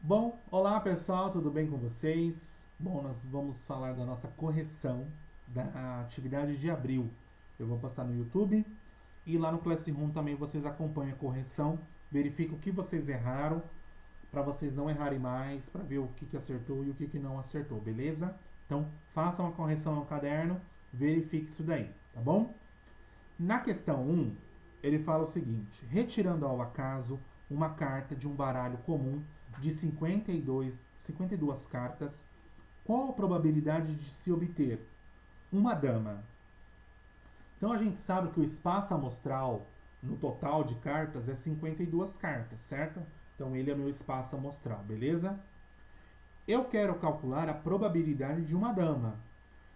Bom, olá pessoal, tudo bem com vocês? Bom, nós vamos falar da nossa correção da atividade de abril. Eu vou postar no YouTube e lá no Classroom também vocês acompanham a correção, verificam o que vocês erraram, para vocês não errarem mais, para ver o que acertou e o que não acertou, beleza? Então, façam a correção no caderno, verifique isso daí, tá bom? Na questão 1, ele fala o seguinte: retirando ao acaso uma carta de um baralho comum de 52 cartas, qual a probabilidade de se obter uma dama? Então a gente sabe que o espaço amostral no total de cartas é 52 cartas, certo? Então ele é meu espaço amostral, beleza? Eu quero calcular a probabilidade de uma dama.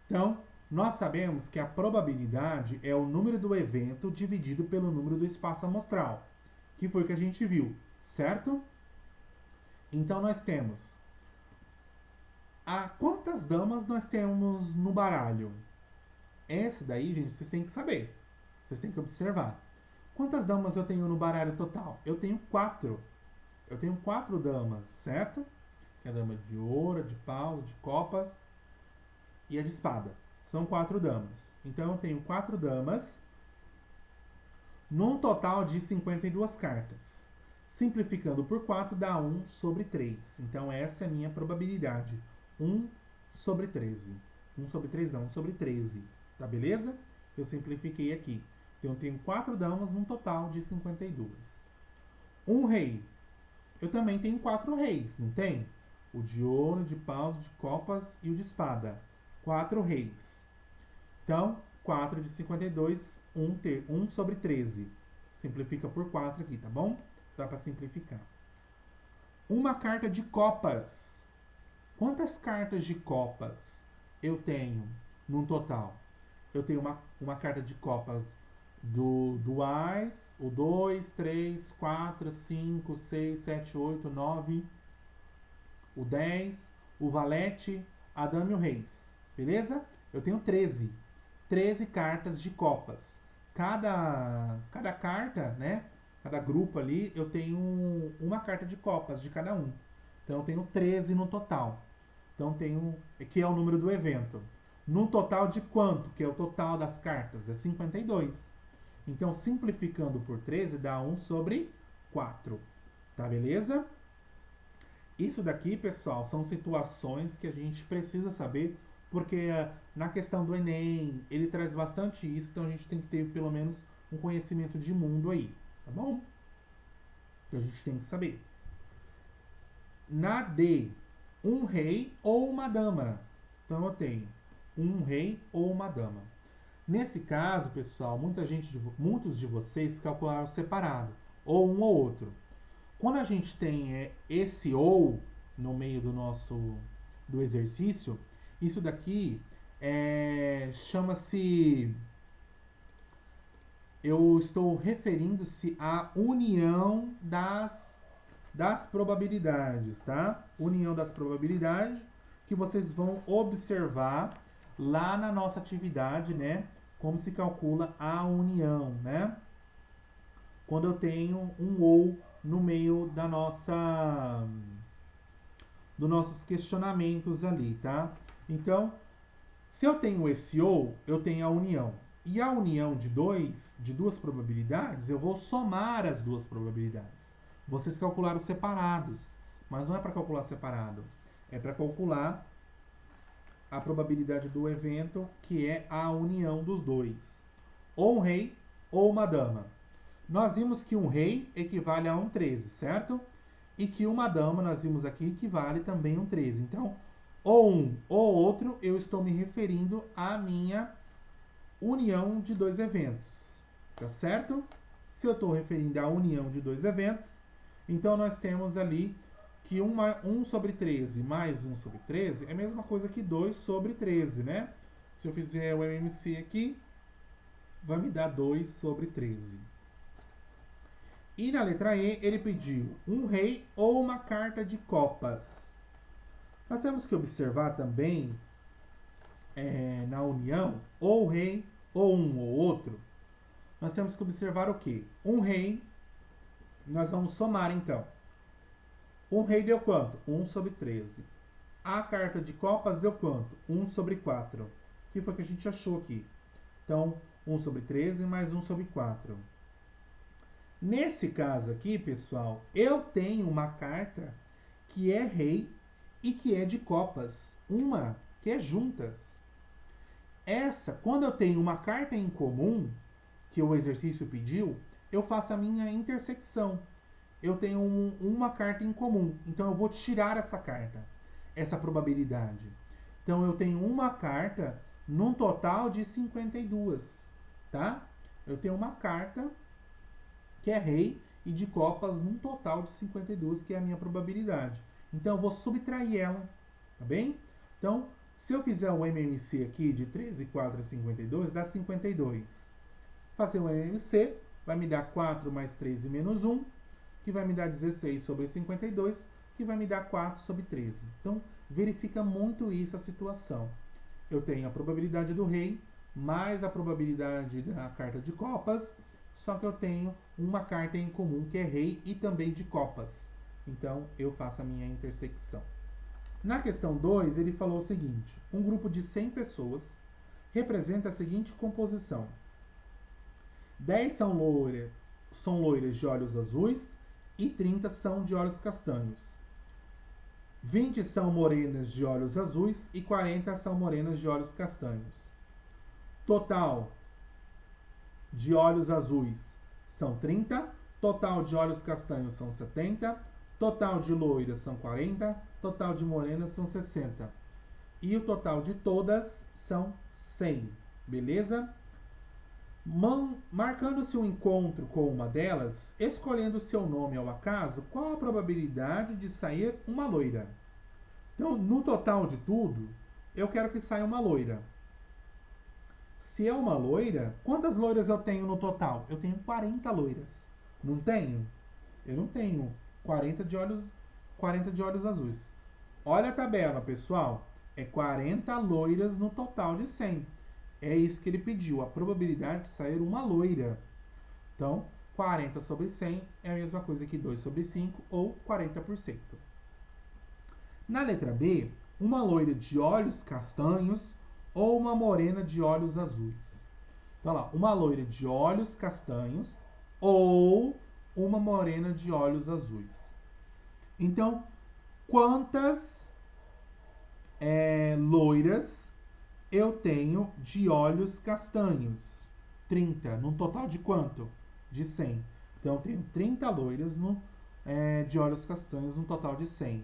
Então, nós sabemos que a probabilidade é o número do evento dividido pelo número do espaço amostral, que foi o que a gente viu, certo? Então, nós temos quantas damas nós temos no baralho? Esse daí, gente, vocês têm que saber. Vocês têm que observar. Quantas damas eu tenho no baralho total? Eu tenho quatro. Eu tenho quatro damas, certo? Que é a dama de ouro, de pau, de copas e a de espada. São quatro damas. Então eu tenho quatro damas num total de 52 cartas. Simplificando por 4 dá 1 sobre 3. Então essa é a minha probabilidade. 1 sobre 13. 1 sobre 3 não, 1 sobre 13. Tá beleza? Eu simplifiquei aqui. Então eu tenho 4 damas num total de 52. Um rei. Eu também tenho 4 reis, não tem? O de ouro, de paus, de copas e o de espada. 4 reis. Então, 4 de 52, 1 sobre 13. Simplifica por 4 aqui, tá bom? Dá para simplificar. Uma carta de copas. Quantas cartas de copas eu tenho num total? Eu tenho uma carta de copas do Ás, o 2, 3, 4, 5, 6, 7, 8, 9, o 10, o valete, a dama e o reis. Beleza? Eu tenho 13. 13 cartas de copas. Cada carta, né? Cada grupo ali, eu tenho uma carta de copas de cada um. Então eu tenho 13 no total. Então tenho, que é o número do evento. No total de quanto? Que é o total das cartas? É 52. Então simplificando por 13 dá 1 sobre 4. Tá beleza? Isso daqui, pessoal, são situações que a gente precisa saber, porque na questão do Enem, ele traz bastante isso, então a gente tem que ter pelo menos um conhecimento de mundo aí, tá bom? Que a gente tem que saber. Na D, um rei ou uma dama. Então eu tenho um rei ou uma dama. Nesse caso, pessoal, muitos de vocês calcularam separado, ou um ou outro. Quando a gente tem esse ou no meio do exercício, isso daqui chama-se. Eu estou referindo-se à união das probabilidades, tá? União das probabilidades que vocês vão observar lá na nossa atividade, né? Como se calcula a união, né? Quando eu tenho um ou no meio dos nossos questionamentos ali, tá? Então, se eu tenho esse ou, eu tenho a união. E a união de duas probabilidades, eu vou somar as duas probabilidades. Vocês calcularam separados, mas não é para calcular separado. É para calcular a probabilidade do evento, que é a união dos dois. Ou um rei ou uma dama. Nós vimos que um rei equivale a um 13, certo? E que uma dama, nós vimos aqui, equivale também a um 13. Então, ou um ou outro, eu estou me referindo à minha união de dois eventos. Tá certo? Se eu estou referindo à união de dois eventos, então nós temos ali que 1 sobre 13 mais 1 sobre 13 é a mesma coisa que 2 sobre 13, né? Se eu fizer o MMC aqui, vai me dar 2 sobre 13. E na letra E, ele pediu um rei ou uma carta de copas. Nós temos que observar também, na união, ou rei, ou um ou outro, nós temos que observar o quê? Um rei, nós vamos somar então. O rei deu quanto? 1 sobre 13. A carta de copas deu quanto? 1 sobre 4. Que foi que a gente achou aqui. Então, 1 sobre 13 mais 1 sobre 4. Nesse caso aqui, pessoal, eu tenho uma carta que é rei e que é de copas. Uma que é juntas. Essa, quando eu tenho uma carta em comum, que o exercício pediu, eu faço a minha intersecção. Eu tenho uma carta em comum. Então eu vou tirar essa carta, essa probabilidade. Então eu tenho uma carta num total de 52, tá? Eu tenho uma carta que é rei e de copas num total de 52, que é a minha probabilidade. Então eu vou subtrair ela, tá bem? Então, se eu fizer o MMC aqui de 13, 4 a 52, dá 52. Fazer o MMC vai me dar 4 mais 13 menos 1, que vai me dar 16 sobre 52, que vai me dar 4 sobre 13. Então, verifica muito isso a situação. Eu tenho a probabilidade do rei, mais a probabilidade da carta de copas, só que eu tenho uma carta em comum que é rei e também de copas. Então, eu faço a minha intersecção. Na questão 2, ele falou o seguinte: um grupo de 100 pessoas representa a seguinte composição. 10 são loiras de olhos azuis e 30 são de olhos castanhos. 20 são morenas de olhos azuis e 40 são morenas de olhos castanhos. Total de olhos azuis são 30, total de olhos castanhos são 70, total de loiras são 40, total de morenas são 60. E o total de todas são 100, beleza? Marcando-se um encontro com uma delas, escolhendo seu nome ao acaso, qual a probabilidade de sair uma loira? Então, no total de tudo, eu quero que saia uma loira. Se é uma loira, quantas loiras eu tenho no total? Eu tenho 40 loiras. Não tenho? Eu não tenho 40 de olhos azuis. Olha a tabela, pessoal. É 40 loiras no total de 100. É isso que ele pediu, a probabilidade de sair uma loira. Então, 40 sobre 100 é a mesma coisa que 2 sobre 5, ou 40%. Na letra B, uma loira de olhos castanhos ou uma morena de olhos azuis. Então, lá, uma loira de olhos castanhos ou uma morena de olhos azuis. Então, quantas loiras eu tenho de olhos castanhos? 30. Num total de quanto? De 100. Então, eu tenho 30 loiras de olhos castanhos num total de 100.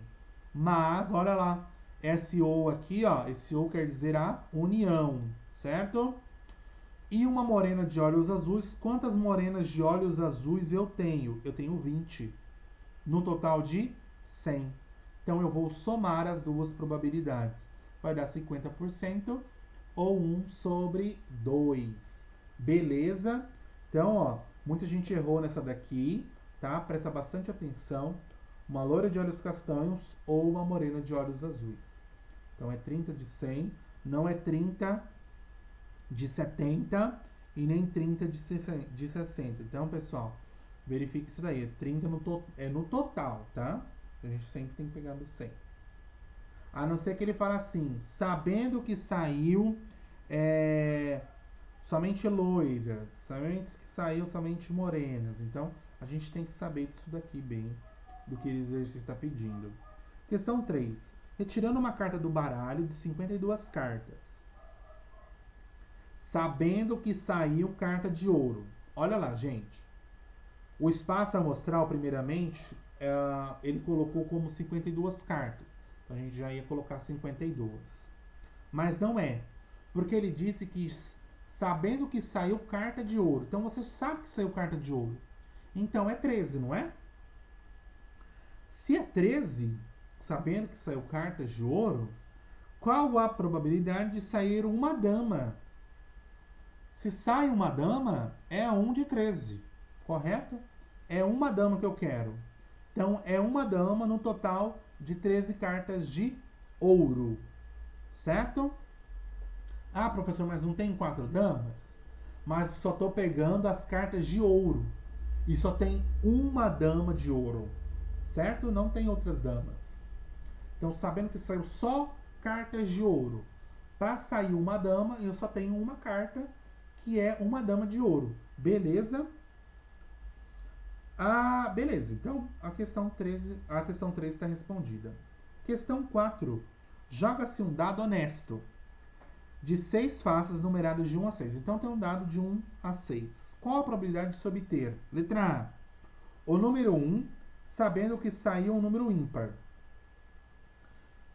Mas, olha lá, SO aqui, ó, SO quer dizer a união, certo? E uma morena de olhos azuis, quantas morenas de olhos azuis eu tenho? Eu tenho 20. No total de 100. Então, eu vou somar as duas probabilidades. Vai dar 50% ou 1 sobre 2. Beleza? Então, ó, muita gente errou nessa daqui, tá? Presta bastante atenção. Uma loira de olhos castanhos ou uma morena de olhos azuis. Então, é 30 de 100, não é 30 de 70 e nem 30 de 60. Então, pessoal, verifique isso daí. É 30 no total, tá? A gente sempre tem que pegar no 100. A não ser que ele fale assim, sabendo que saiu somente loiras, sabendo que saiu somente morenas. Então, a gente tem que saber disso daqui bem, do que o exercício está pedindo. Questão 3. Retirando uma carta do baralho de 52 cartas. Sabendo que saiu carta de ouro. Olha lá, gente. O espaço amostral, primeiramente, ele colocou como 52 cartas. Então, a gente já ia colocar 52. Mas não é. Porque ele disse que sabendo que saiu carta de ouro. Então, você sabe que saiu carta de ouro. Então, é 13, não é? Se é 13, sabendo que saiu cartas de ouro, qual a probabilidade de sair uma dama? Se sai uma dama, é 1 de 13, correto? É uma dama que eu quero. Então, é uma dama no total de 13 cartas de ouro, certo? Ah, professor, mas não tem 4 damas? Mas só estou pegando as cartas de ouro. E só tem uma dama de ouro, certo? Não tem outras damas. Então, sabendo que saiu só cartas de ouro. Para sair uma dama, eu só tenho uma carta, que é uma dama de ouro. Beleza? Ah, beleza. Então, a questão 13 está respondida. Questão 4. Joga-se um dado honesto de 6 faces numeradas de 1 a 6. Então, tem um dado de 1 a 6. Qual a probabilidade de se obter? Letra A. O número 1, sabendo que saiu um número ímpar.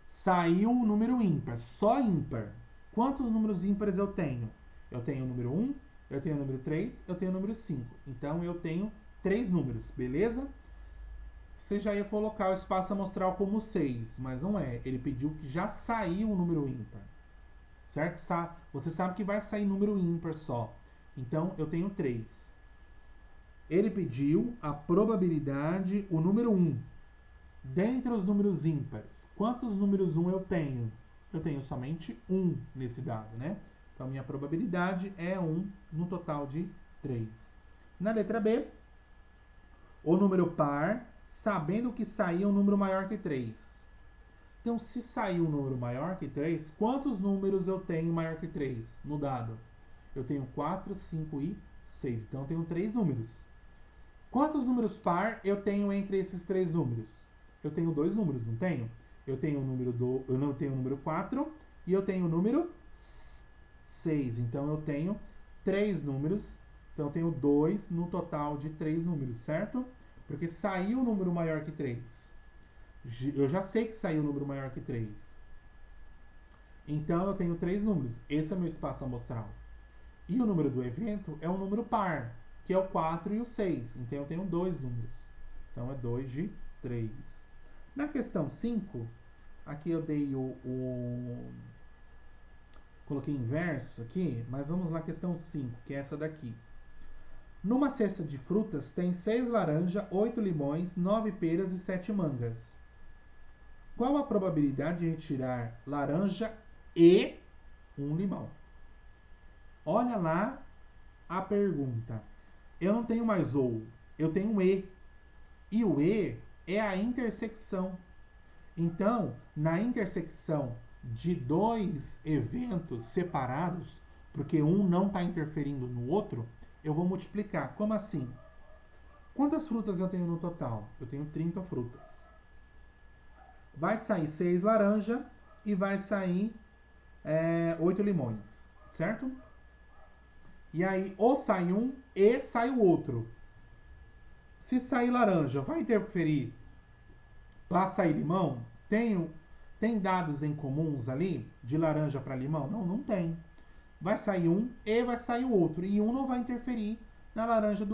Saiu um número ímpar, só ímpar. Quantos números ímpares eu tenho? Eu tenho o número 1, eu tenho o número 3, eu tenho o número 5. Então, eu tenho 3 números, beleza? Você já ia colocar o espaço amostral como 6, mas não é. Ele pediu que já saiu um número ímpar. Certo? Você sabe que vai sair número ímpar só. Então, eu tenho 3. Ele pediu a probabilidade, o número 1. Dentre os números ímpares, quantos números 1 eu tenho? Eu tenho somente 1 nesse dado, né? Então, minha probabilidade é 1 no total de 3. Na letra B, o número par, sabendo que saiu um número maior que 3. Então, se saiu um número maior que 3, quantos números eu tenho maior que 3 no dado? Eu tenho 4, 5 e 6. Então, eu tenho 3 números. Quantos números par eu tenho entre esses 3 números? Eu tenho 2 números, não tenho? Eu tenho o número 4 e eu tenho o número 6. Então, eu tenho 3 números. Então, eu tenho 2 no total de 3 números, certo? Porque saiu um número maior que 3. Eu já sei que saiu um número maior que 3. Então, eu tenho 3 números. Esse é meu espaço amostral. E o número do evento é um número par, que é o 4 e o 6. Então, eu tenho 2 números. Então, é 2 de 3. Na questão 5, aqui eu dei coloquei inverso aqui, mas vamos lá, questão 5, que é essa daqui. Numa cesta de frutas tem 6 laranjas, 8 limões, 9 peras e 7 mangas. Qual a probabilidade de retirar laranja e um limão? Olha lá a pergunta. Eu não tenho mais ou, eu tenho um e. E o e é a intersecção. Então, na intersecção de 2 eventos separados, porque um não está interferindo no outro, eu vou multiplicar. Como assim? Quantas frutas eu tenho no total? Eu tenho 30 frutas. Vai sair 6 laranja e vai sair 8 limões, certo? E aí, ou sai um e sai o outro. Se sair laranja, vai interferir para sair limão? Tem dados em comuns ali, de laranja para limão? Não, não tem. Vai sair um e vai sair o outro. E um não vai interferir na laranja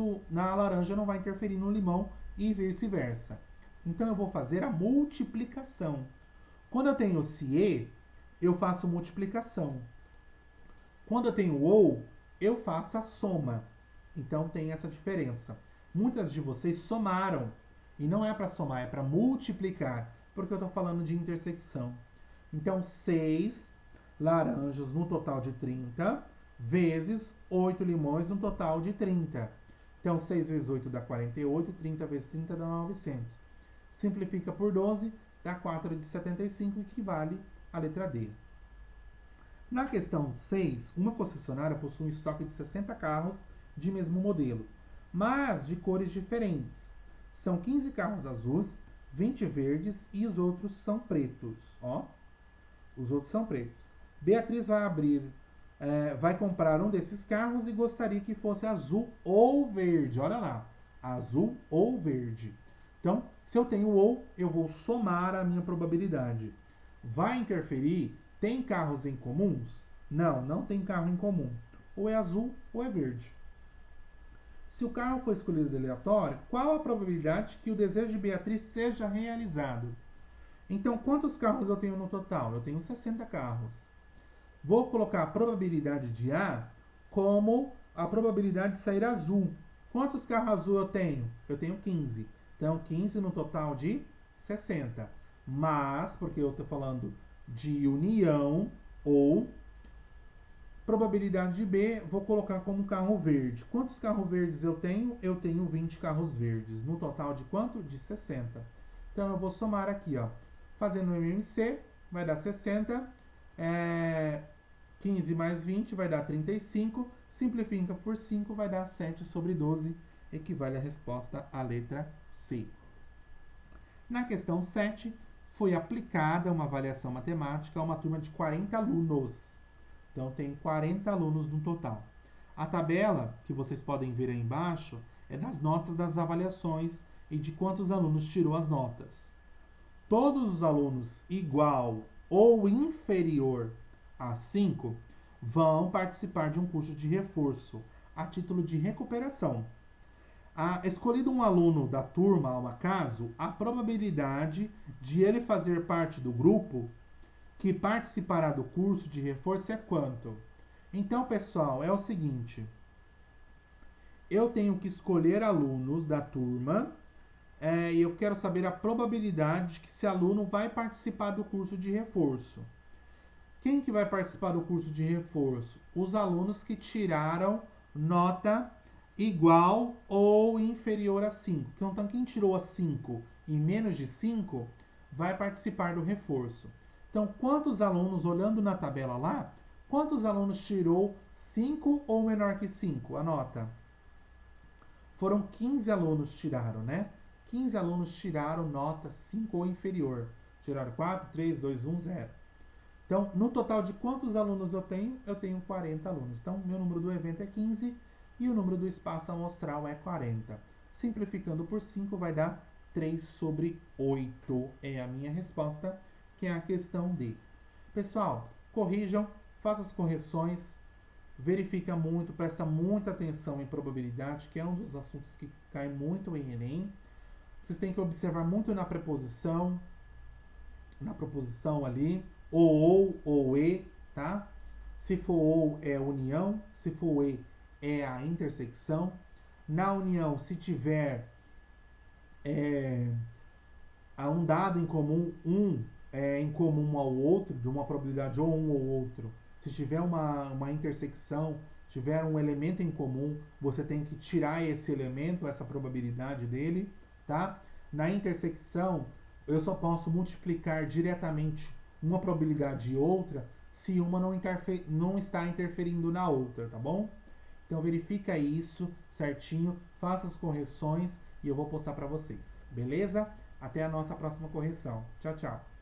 não vai interferir no limão e vice-versa. Então eu vou fazer a multiplicação. Quando eu tenho esse e, eu faço multiplicação. Quando eu tenho ou, eu faço a soma. Então tem essa diferença. Muitas de vocês somaram. E não é para somar, é para multiplicar. Porque eu estou falando de intersecção. Então, 6 laranjas no total de 30, vezes 8 limões no total de 30. Então, 6 vezes 8 dá 48, 30 vezes 30 dá 900. Simplifica por 12, dá 4 de 75, equivale à letra D. Na questão 6, uma concessionária possui um estoque de 60 carros de mesmo modelo, mas de cores diferentes. São 15 carros azuis, 20 verdes e os outros são pretos. Ó, os outros são pretos. Beatriz vai comprar um desses carros e gostaria que fosse azul ou verde. Olha lá, azul ou verde. Então, se eu tenho ou, eu vou somar a minha probabilidade. Vai interferir? Tem carros em comuns? Não, não tem carro em comum. Ou é azul ou é verde. Se o carro for escolhido de aleatório, qual a probabilidade que o desejo de Beatriz seja realizado? Então, quantos carros eu tenho no total? Eu tenho 60 carros. Vou colocar a probabilidade de A como a probabilidade de sair azul. Quantos carros azul eu tenho? Eu tenho 15. Então, 15 no total de 60. Mas, porque eu estou falando de união ou probabilidade de B, vou colocar como carro verde. Quantos carros verdes eu tenho? Eu tenho 20 carros verdes. No total de quanto? De 60. Então, eu vou somar aqui, ó. Fazendo o MMC, vai dar 60. 15 mais 20 vai dar 35. Simplifica por 5, vai dar 7 sobre 12. Equivale a resposta à letra C. Na questão 7, foi aplicada uma avaliação matemática a uma turma de 40 alunos. Então, tem 40 alunos no total. A tabela, que vocês podem ver aí embaixo, é das notas das avaliações e de quantos alunos tirou as notas. Todos os alunos igual ou inferior a 5 vão participar de um curso de reforço, a título de recuperação. Escolhido um aluno da turma, ao acaso, a probabilidade de ele fazer parte do grupo que participará do curso de reforço é quanto? Então, pessoal, é o seguinte. Eu tenho que escolher alunos da turma e eu quero saber a probabilidade de que esse aluno vai participar do curso de reforço. Quem que vai participar do curso de reforço? Os alunos que tiraram nota igual ou inferior a 5. Então, quem tirou a 5 e menos de 5 vai participar do reforço. Então, quantos alunos, olhando na tabela lá, quantos alunos tirou 5 ou menor que 5? A nota. Foram 15 alunos tiraram, né? 15 alunos tiraram nota 5 ou inferior. Tiraram 4, 3, 2, 1, 0. Então, no total de quantos alunos eu tenho? Eu tenho 40 alunos. Então, meu número do evento é 15 e o número do espaço amostral é 40. Simplificando por 5 vai dar 3 sobre 8. É a minha resposta, que é a questão D. Pessoal, corrijam, façam as correções, verifica muito, presta muita atenção em probabilidade, que é um dos assuntos que cai muito em Enem. Vocês têm que observar muito na proposição ali, ou e, tá? Se for ou, é união, se for e, é a intersecção. Na união, se tiver um dado em comum, em comum ao outro, de uma probabilidade ou um ou outro, se tiver uma intersecção, tiver um elemento em comum, você tem que tirar esse elemento, essa probabilidade dele, tá? Na intersecção, eu só posso multiplicar diretamente uma probabilidade e outra se uma não está interferindo na outra, tá bom? Então verifica isso certinho, faça as correções e eu vou postar para vocês, beleza? Até a nossa próxima correção. Tchau, tchau.